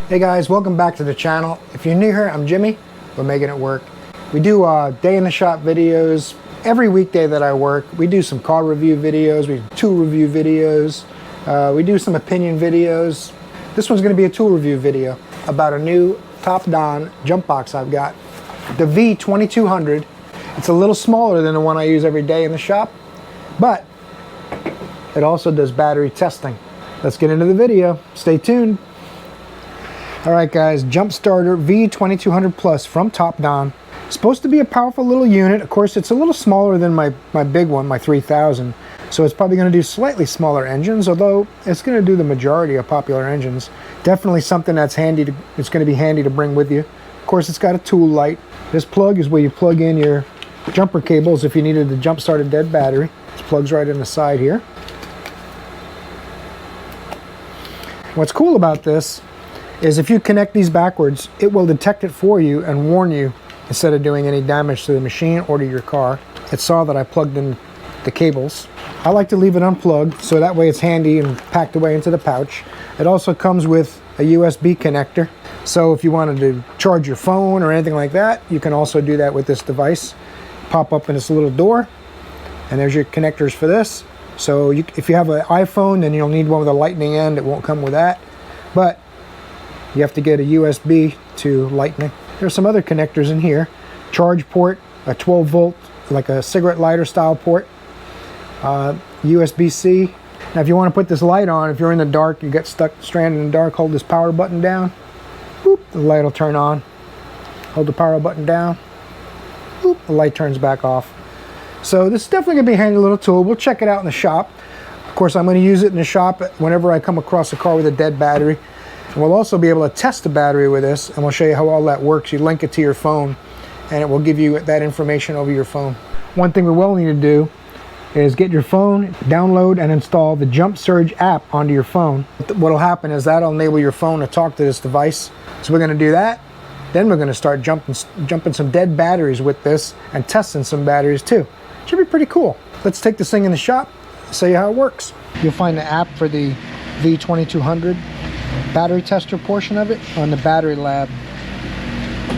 Hey guys, welcome back to the channel. If you're new here, I'm Jimmy. We're making it work. We do day in the shop videos every weekday that I work. We do some car review videos, we do tool review videos, we do some opinion videos. This one's going to be a tool review video about a new Topdon jump box I've got, the V2200. It's a little smaller than the one I use every day in the shop, but it also does battery testing. Let's get into the video. Stay tuned. Alright guys, Jump Starter V2200 Plus from Topdon. Supposed to be a powerful little unit. Of course, it's a little smaller than my big one, my 3000. So it's probably going to do slightly smaller engines, although it's going to do the majority of popular engines. Definitely something that's handy. It's going to be handy to bring with you. Of course, it's got a tool light. This plug is where you plug in your jumper cables if you needed to jump start a dead battery. This plugs right in the side here. What's cool about this is if you connect these backwards, it will detect it for you and warn you instead of doing any damage to the machine or to your car. It saw that I plugged in the cables. I like to leave it unplugged so that way it's handy and packed away into the pouch. It also comes with a USB connector, so if you wanted to charge your phone or anything like that, you can also do that with this device. Pop up in this little door, and there's your connectors for this. So if you have an iPhone, then you'll need one with a lightning end. It won't come with that, but you have to get a USB to lightning. There's some other connectors in here. Charge port, a 12 volt, like a cigarette lighter style port. USB-C. Now if you want to put this light on, if you're in the dark, you get stuck stranded in the dark, hold this power button down. Boop, the light will turn on. Hold the power button down. Boop, the light turns back off. So this is definitely going to be a handy little tool. We'll check it out in the shop. Of course, I'm going to use it in the shop whenever I come across a car with a dead battery. And we'll also be able to test the battery with this, and we'll show you how all that works. You link it to your phone, and it will give you that information over your phone. One thing we will need to do is get your phone, download and install the Jump Surge app onto your phone. What will happen is that'll enable your phone to talk to this device. So we're going to do that. Then we're going to start jumping some dead batteries with this and testing some batteries too. Should be pretty cool. Let's take this thing in the shop, show you how it works. You'll find the app for the V2200 battery tester portion of it on the Battery Lab.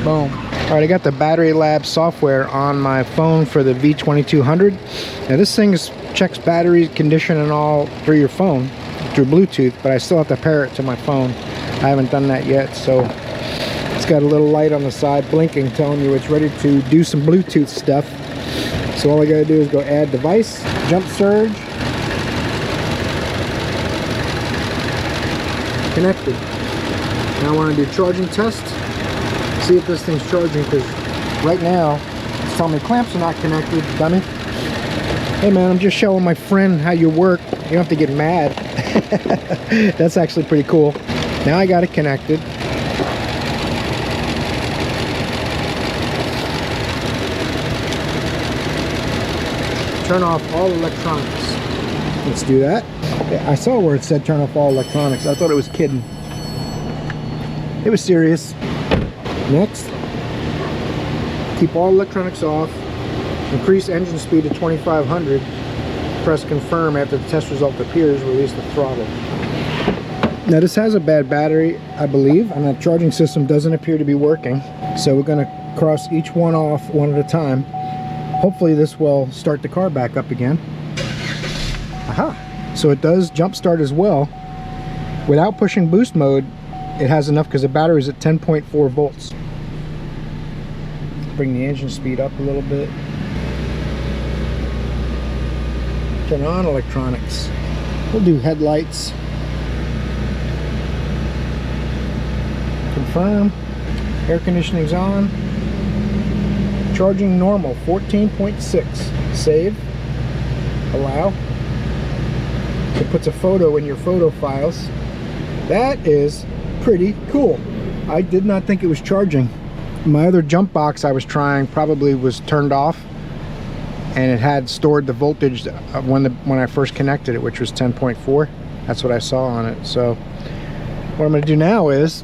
Boom. All right, I got the Battery Lab software on my phone for the V2200. Now this thing checks battery condition and all through your phone, through Bluetooth, but I still have to pair it to my phone. I haven't done that yet, so it's got a little light on the side blinking telling you it's ready to do some Bluetooth stuff. So all I gotta do is go add device, Jump Surge, connected. Now I want to do charging test, see if this thing's charging, because right now it's telling me clamps are not connected, dummy. Hey man, I'm just showing my friend how you work. You don't have to get mad. That's actually pretty cool. Now I got it connected. Turn off all electronics. Let's do that. I saw where it said turn off all electronics. I thought it was kidding. It was serious. Next, keep all electronics off. Increase engine speed to 2500. Press confirm after the test result appears. Release the throttle. Now this has a bad battery, I believe, and the charging system doesn't appear to be working. So we're going to cross each one off one at a time. Hopefully this will start the car back up again. Aha! So it does jump start as well. Without pushing boost mode, it has enough because the battery is at 10.4 volts. Bring the engine speed up a little bit. Turn on electronics. We'll do headlights. Confirm. Air conditioning's on. Charging normal, 14.6. Save. Allow. It puts a photo in your photo files. That is pretty cool. I did not think it was charging. My other jump box I was trying probably was turned off, and it had stored the voltage when I first connected it, which was 10.4. That's what I saw on it. So what I'm going to do now is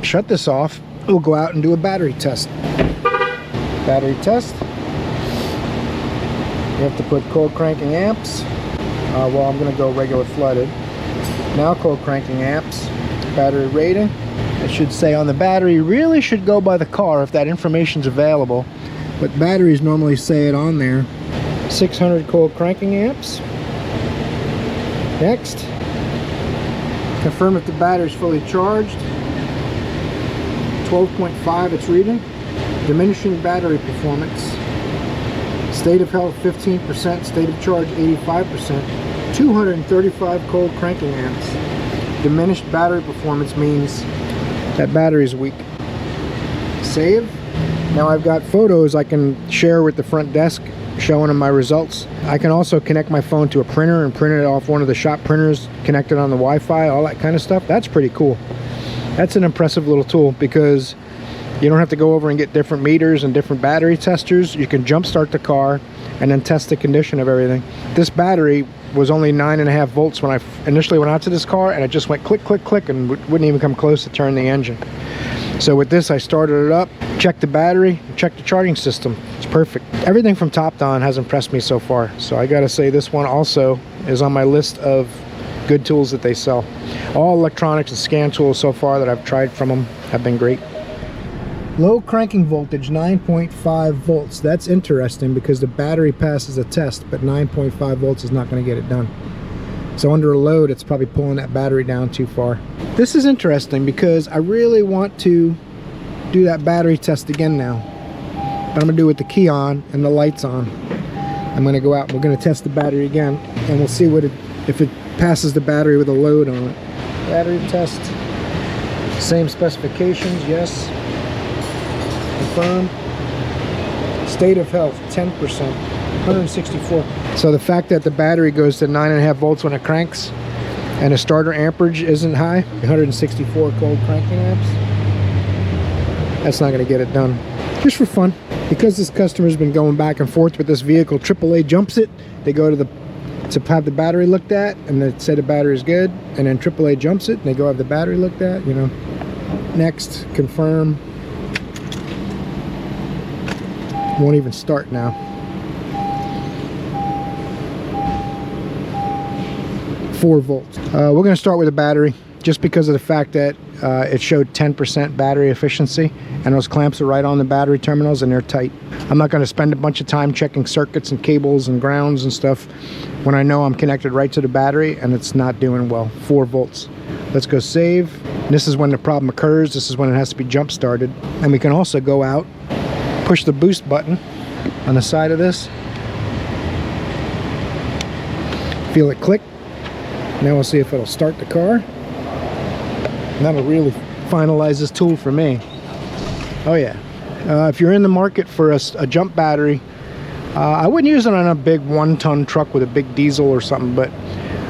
shut this off. We'll go out and do a battery test. Battery test. You have to put cold cranking amps. Well, I'm going to go regular flooded. Now cold cranking amps. Battery rating. it should say on the battery. Really should go by the car if that information's available, but batteries normally say it on there. 600 cold cranking amps. Next, confirm if the battery is fully charged. 12.5 it's reading. Diminishing battery performance. State of health 15%, state of charge 85%. 235 cold cranking amps. Diminished battery performance means that battery is weak. Save. Now I've got photos I can share with the front desk showing them my results. I can also connect my phone to a printer and print it off one of the shop printers, connected on the Wi-Fi, all that kind of stuff. That's pretty cool. That's an impressive little tool because you don't have to go over and get different meters and different battery testers. You can jump start the car and then test the condition of everything. This battery was only 9.5 volts when I initially went out to this car, and it just went click, click, click, and wouldn't even come close to turn the engine. So with this, I started it up, checked the battery, checked the charging system. It's perfect. Everything from Topdon has impressed me so far. So I gotta say this one also is on my list of good tools that they sell. All electronics and scan tools so far that I've tried from them have been great. Low cranking voltage, 9.5 volts. That's interesting because the battery passes a test, but 9.5 volts is not going to get it done. So under a load, it's probably pulling that battery down too far. This is interesting because I really want to do that battery test again now. But I'm going to do it with the key on and the lights on. I'm going to go out and we're going to test the battery again, and we'll see what if it passes the battery with a load on it. Battery test. Same specifications, yes. Confirm. State of health 10%, 164. So the fact that the battery goes to 9.5 volts when it cranks and the starter amperage isn't high, 164 cold cranking amps, that's not going to get it done. Just for fun, because this customer's been going back and forth with this vehicle. AAA jumps it, they go to have the battery looked at, and they say the battery is good, and then AAA jumps it and they go have the battery looked at, you know. Next, confirm. Won't even start now. 4 volts. We're going to start with a battery just because of the fact that it showed 10% battery efficiency, and those clamps are right on the battery terminals and they're tight. I'm not going to spend a bunch of time checking circuits and cables and grounds and stuff when I know I'm connected right to the battery and it's not doing well. 4 volts. Let's go save. And this is when the problem occurs. This is when it has to be jump started. And we can also go out, push the boost button on the side of this, feel it click. Now we'll see if it'll start the car. And that'll really finalize this tool for me. Oh yeah. If you're in the market for a jump battery, I wouldn't use it on a big 1-ton truck with a big diesel or something, but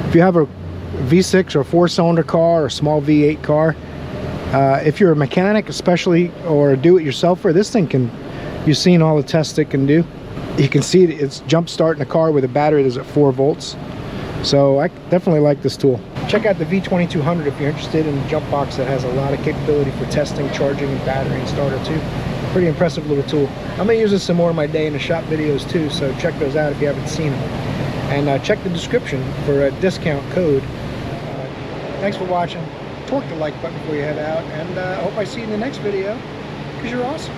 if you have a V6 or 4-cylinder car or a small V8 car, if you're a mechanic especially, or a do-it-yourselfer, this thing can, you've seen all the tests it can do. You can see it's jump starting a car with a battery that's at 4 volts. So I definitely like this tool. Check out the V2200 if you're interested in a jump box that has a lot of capability for testing, charging, and battery and starter too. Pretty impressive little tool. I'm going to use this some more in my day in the shop videos too, so check those out if you haven't seen them. And check the description for a discount code. Thanks for watching. Torque the like button before you head out, and I hope I see you in the next video, because you're awesome.